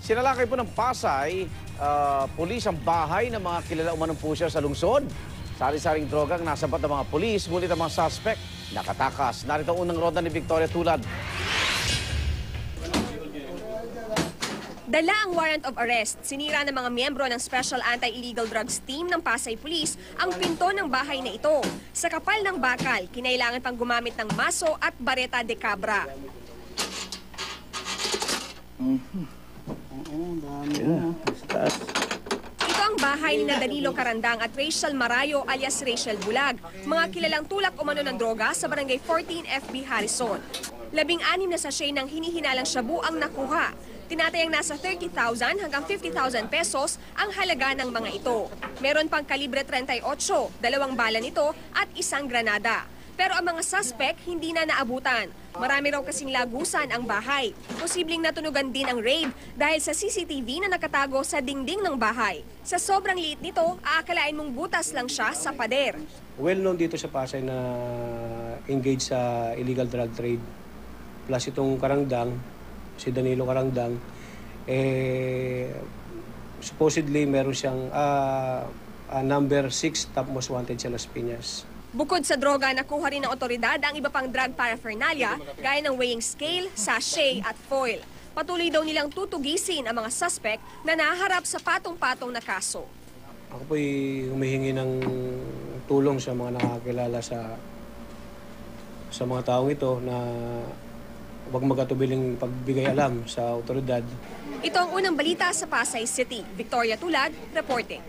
Sinalakay po ng Pasay, pulis ang bahay ng mga kilala umanong pusher sa lungsod. Sari-saring droga ang nasabat ng mga pulis, ngunit ang mga suspect nakatakas. Narito ang unang ronda ni Victoria Tulad. Dala ang warrant of arrest. Sinira ng mga miyembro ng Special Anti-Illegal Drugs Team ng Pasay Police ang pinto ng bahay na ito. Sa kapal ng bakal, kinailangan pang gumamit ng maso at bareta de cabra. Ito ang bahay ni Danilo Carandang at Rachel Marayo alias Rachel Bulag, mga kilalang tulak umano ng droga sa barangay 14 FB Harrison. 16 na sachet ng hinihinalang shabu ang nakuha. Tinatayang nasa 30,000 hanggang 50,000 pesos ang halaga ng mga ito. Meron pang kalibre 38, 2 bala nito at isang granada. Pero ang mga suspect hindi na naabutan. Marami raw kasing lagusan ang bahay. Posibleng natunugan din ang raid dahil sa CCTV na nakatago sa dingding ng bahay. Sa sobrang liit nito, aakalain mong butas lang siya sa pader. Well known dito sa Pasay na engage sa illegal drug trade. Plus itong Karangdang, si Danilo Karangdang, supposedly meron siyang number 6 top most wanted sa Las Piñas. Bukod sa droga, nakuha rin ng otoridad ang iba pang drug paraphernalia gaya ng weighing scale, sachet at foil. Patuloy daw nilang tutugisin ang mga suspect na naharap sa patong-patong na kaso. Ako po'y humihingi ng tulong sa mga nakakilala sa mga taong ito na huwag magkatubiling pagbigay alam sa otoridad. Ito ang unang balita sa Pasay City. Victoria Tulad, reporting.